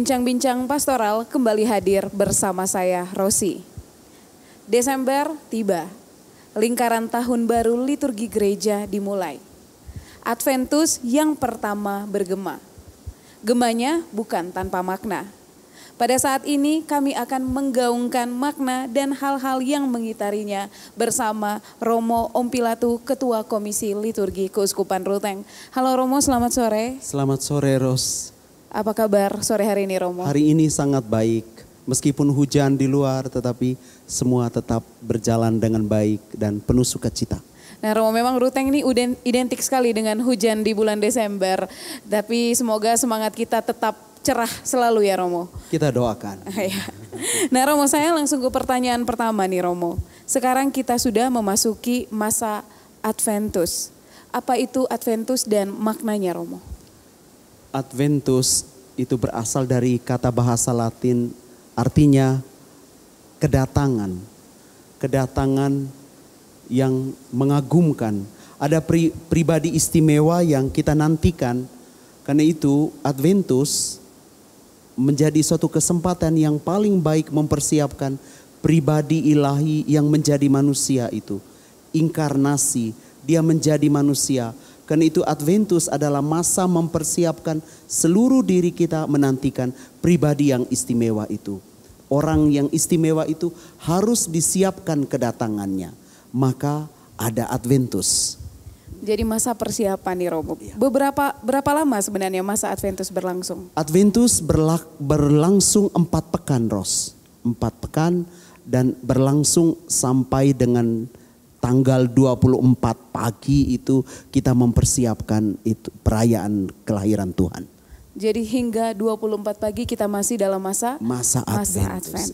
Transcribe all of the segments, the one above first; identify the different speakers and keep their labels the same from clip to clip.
Speaker 1: Bincang-bincang pastoral kembali hadir bersama saya, Rosi. Desember tiba, lingkaran tahun baru liturgi gereja dimulai. Adventus yang pertama bergema. Gemanya bukan tanpa makna. Pada saat ini kami akan menggaungkan makna dan hal-hal yang mengitarinya bersama Romo Ompilatu, Ketua Komisi Liturgi Keuskupan Ruteng. Halo Romo, selamat sore.
Speaker 2: Selamat sore Ros.
Speaker 1: Apa kabar sore hari ini Romo?
Speaker 2: Hari ini sangat baik. Meskipun hujan di luar tetapi semua tetap berjalan dengan baik dan penuh sukacita.
Speaker 1: Nah Romo, memang Ruteng ini identik sekali dengan hujan di bulan Desember. Tapi semoga semangat kita tetap cerah selalu ya Romo.
Speaker 2: Kita doakan.
Speaker 1: Nah Romo, saya langsung ke pertanyaan pertama nih Romo. Sekarang kita sudah memasuki masa Adventus. Apa itu Adventus dan maknanya Romo?
Speaker 2: Adventus itu berasal dari kata bahasa Latin, artinya kedatangan. Kedatangan yang mengagumkan. Ada pribadi istimewa yang kita nantikan. Karena itu Adventus menjadi suatu kesempatan yang paling baik mempersiapkan pribadi ilahi yang menjadi manusia itu. Inkarnasi, dia menjadi manusia. Karena itu Adventus adalah masa mempersiapkan seluruh diri kita menantikan pribadi yang istimewa itu. Orang yang istimewa itu harus disiapkan kedatangannya. Maka ada Adventus.
Speaker 1: Jadi masa persiapan nih Romo. Berapa lama sebenarnya masa Adventus berlangsung?
Speaker 2: Adventus berlangsung 4 pekan Ros. 4 pekan dan berlangsung sampai dengan tanggal 24 pagi itu kita mempersiapkan itu perayaan kelahiran Tuhan.
Speaker 1: Jadi hingga 24 pagi kita masih dalam masa Advent.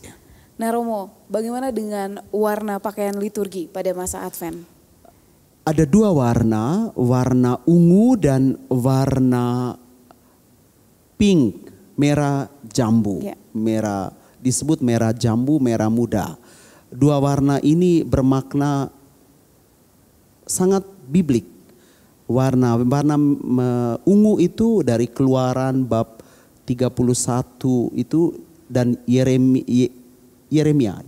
Speaker 1: Nah Romo, bagaimana dengan warna pakaian liturgi pada masa Advent?
Speaker 2: Ada 2 warna, warna ungu dan warna pink, merah jambu.
Speaker 1: Ya.
Speaker 2: Merah disebut merah jambu, merah muda. 2 warna ini bermakna sangat biblik. Warna ungu itu dari Keluaran bab 31 itu dan Yeremia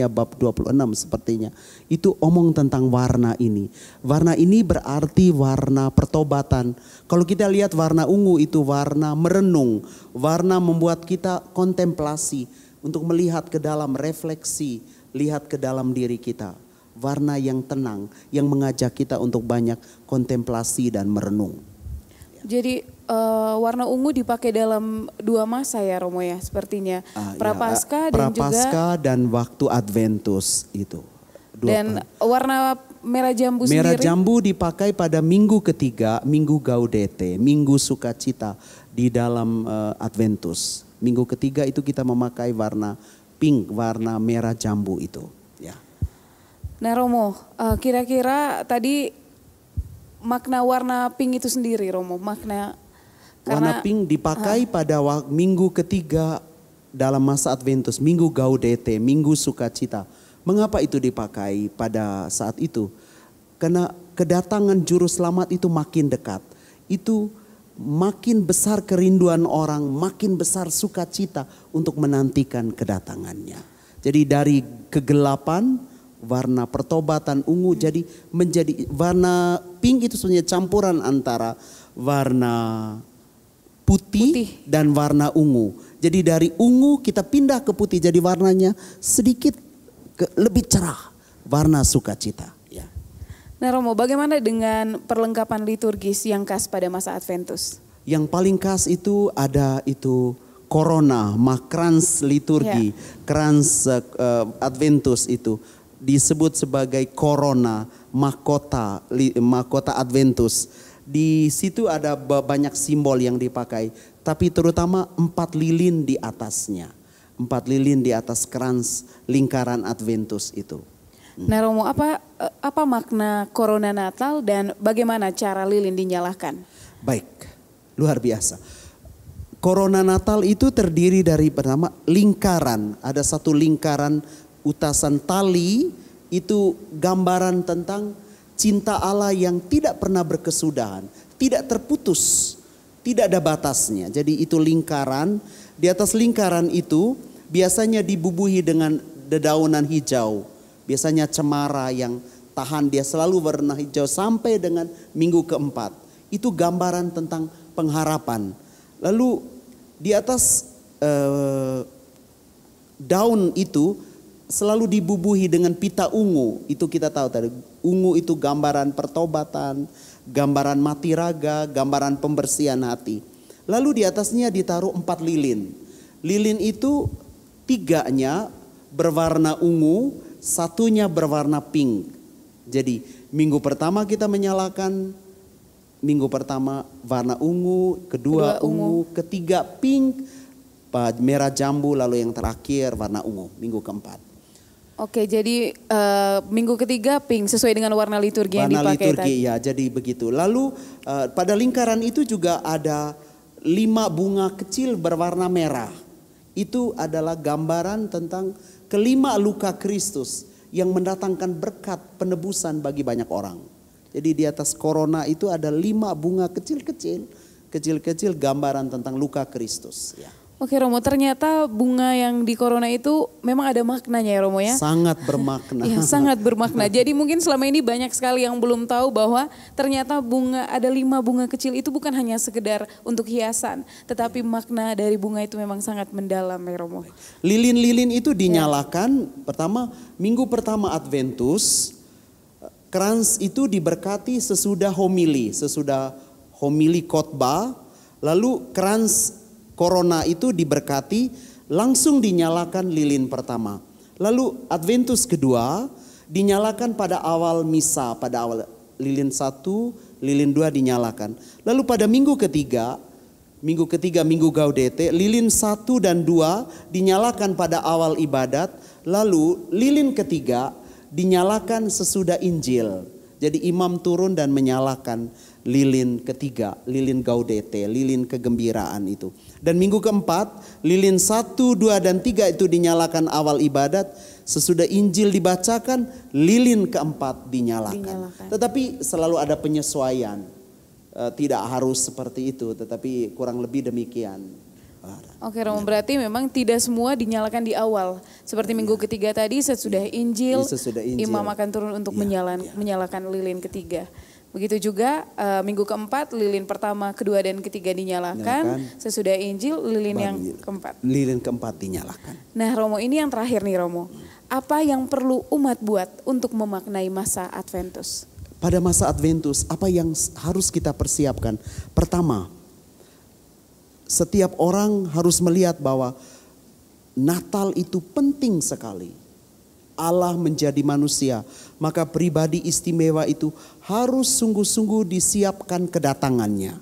Speaker 2: bab 26 sepertinya. Itu omong tentang warna ini. Warna ini berarti warna pertobatan. Kalau kita lihat warna ungu itu warna merenung. Warna membuat kita kontemplasi. Untuk melihat ke dalam refleksi. Lihat ke dalam diri kita. Warna yang tenang. Yang mengajak kita untuk banyak kontemplasi dan merenung.
Speaker 1: Jadi warna ungu dipakai dalam 2 masa ya Romo ya sepertinya. Prapaskah dan juga.
Speaker 2: Prapaskah dan waktu Adventus itu.
Speaker 1: Dan warna merah jambu sendiri?
Speaker 2: Merah jambu dipakai pada minggu ketiga, minggu Gaudete, minggu sukacita di dalam Adventus. Minggu ketiga itu kita memakai warna pink, warna merah jambu itu. Ya.
Speaker 1: Nah Romo, kira-kira tadi makna warna pink itu sendiri Romo, makna
Speaker 2: warna pink dipakai pada minggu ketiga dalam masa Adventus, minggu Gaudete, minggu sukacita. Mengapa itu dipakai pada saat itu? Karena kedatangan juru selamat itu makin dekat. Itu makin besar kerinduan orang, makin besar sukacita untuk menantikan kedatangannya. Jadi dari kegelapan, warna pertobatan ungu jadi menjadi warna pink itu sebenarnya campuran antara warna putih dan warna ungu. Jadi dari ungu kita pindah ke putih jadi warnanya sedikit lebih cerah, warna sukacita. Ya.
Speaker 1: Nah Romo, bagaimana dengan perlengkapan liturgis yang khas pada masa Adventus?
Speaker 2: Yang paling khas itu ada itu korona, krans liturgi, krans Adventus itu disebut sebagai korona, mahkota Adventus. Di situ ada banyak simbol yang dipakai, tapi terutama 4 lilin di atasnya. 4 lilin di atas krans lingkaran Adventus itu.
Speaker 1: Nah Romo, apa makna korona Natal dan bagaimana cara lilin dinyalakan?
Speaker 2: Baik, luar biasa. Korona Natal itu terdiri dari pertama lingkaran. Ada satu lingkaran utasan tali, itu gambaran tentang cinta Allah yang tidak pernah berkesudahan, tidak terputus, tidak ada batasnya. Jadi itu lingkaran Di atas lingkaran itu biasanya dibubuhi dengan dedaunan hijau. Biasanya cemara yang tahan, dia selalu warna hijau sampai dengan minggu keempat. Itu gambaran tentang pengharapan. Lalu di atas daun itu selalu dibubuhi dengan pita ungu. Itu kita tahu tadi. Ungu itu gambaran pertobatan, gambaran mati raga, gambaran pembersihan hati. Lalu di atasnya ditaruh 4 lilin. Lilin itu 3-nya berwarna ungu, 1-nya berwarna pink. Jadi minggu pertama kita menyalakan, minggu pertama warna ungu, kedua ungu, ketiga pink, merah jambu, lalu yang terakhir warna ungu, minggu keempat.
Speaker 1: Oke, jadi minggu ketiga pink sesuai dengan warna liturgi yang dipakai.
Speaker 2: Warna liturgi ya, jadi begitu. Lalu pada lingkaran itu juga ada 5 bunga kecil berwarna merah. Itu adalah gambaran tentang kelima luka Kristus yang mendatangkan berkat penebusan bagi banyak orang. Jadi di atas corona itu ada 5 bunga kecil-kecil gambaran tentang luka Kristus. Ya.
Speaker 1: Oke Romo, ternyata bunga yang di corona itu memang ada maknanya ya Romo ya?
Speaker 2: Sangat bermakna.
Speaker 1: Ya, sangat bermakna. Jadi mungkin selama ini banyak sekali yang belum tahu bahwa ternyata ada 5 bunga kecil itu bukan hanya sekedar untuk hiasan. Tetapi makna dari bunga itu memang sangat mendalam ya Romo.
Speaker 2: Lilin-lilin itu dinyalakan pertama, minggu pertama Adventus. Krans itu diberkati sesudah homili khotbah. Lalu krans corona itu diberkati, langsung dinyalakan lilin pertama. Lalu Adventus kedua dinyalakan pada awal misa, pada awal lilin 1, lilin 2 dinyalakan. Lalu pada minggu ketiga minggu Gaudete, lilin 1 dan 2 dinyalakan pada awal ibadat. Lalu lilin ketiga dinyalakan sesudah Injil. Jadi imam turun dan menyalakan lilin ketiga, lilin Gaudete, lilin kegembiraan itu. Dan minggu keempat, lilin 1, 2, dan 3 itu dinyalakan awal ibadat. Sesudah Injil dibacakan, lilin keempat dinyalakan. Tetapi selalu ada penyesuaian. Tidak harus seperti itu, tetapi kurang lebih demikian.
Speaker 1: Oke Romo, berarti memang tidak semua dinyalakan di awal. Seperti minggu ketiga tadi sesudah Injil, imam akan turun untuk menyalakan lilin ketiga. Begitu juga minggu keempat lilin pertama, kedua dan ketiga dinyalakan. Sesudah Injil lilin yang keempat.
Speaker 2: Lilin keempat dinyalakan.
Speaker 1: Nah Romo, ini yang terakhir nih Romo. Apa yang perlu umat buat untuk memaknai masa Adventus?
Speaker 2: Pada masa Adventus apa yang harus kita persiapkan? Pertama, setiap orang harus melihat bahwa Natal itu penting sekali. Allah menjadi manusia, maka pribadi istimewa itu harus sungguh-sungguh disiapkan kedatangannya.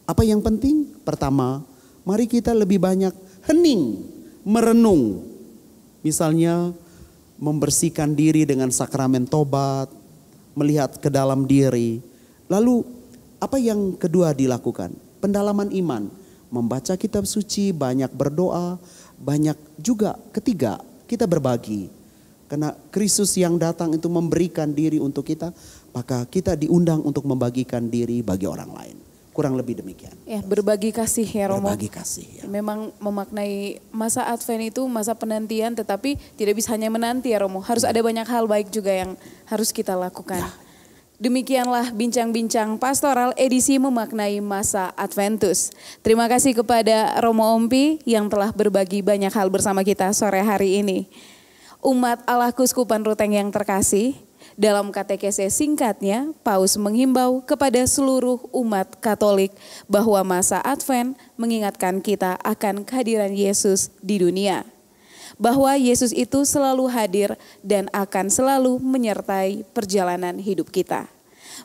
Speaker 2: Apa yang penting? Pertama, mari kita lebih banyak hening, merenung. Misalnya membersihkan diri dengan sakramen tobat, melihat ke dalam diri. Lalu apa yang kedua dilakukan? Pendalaman iman, membaca kitab suci, banyak berdoa, banyak juga ketiga kita berbagi. Karena Kristus yang datang itu memberikan diri untuk kita, maka kita diundang untuk membagikan diri bagi orang lain. Kurang lebih demikian. Ya,
Speaker 1: berbagi kasih ya Romo.
Speaker 2: Berbagi kasih. Ya.
Speaker 1: Memang memaknai masa Advent itu masa penantian, tetapi tidak bisa hanya menanti ya Romo. Harus ada banyak hal baik juga yang harus kita lakukan. Ya. Demikianlah bincang-bincang pastoral edisi memaknai masa Adventus. Terima kasih kepada Romo Ompi yang telah berbagi banyak hal bersama kita sore hari ini. Umat Allah Kuskupan Ruteng yang terkasih, dalam katekese singkatnya, Paus menghimbau kepada seluruh umat Katolik bahwa masa Advent mengingatkan kita akan kehadiran Yesus di dunia. Bahwa Yesus itu selalu hadir dan akan selalu menyertai perjalanan hidup kita.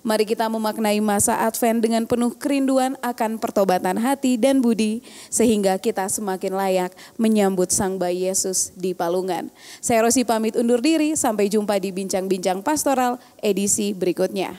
Speaker 1: Mari kita memaknai masa Advent dengan penuh kerinduan akan pertobatan hati dan budi, sehingga kita semakin layak menyambut Sang Bayi Yesus di palungan. Saya Rosi pamit undur diri, sampai jumpa di bincang-bincang pastoral edisi berikutnya.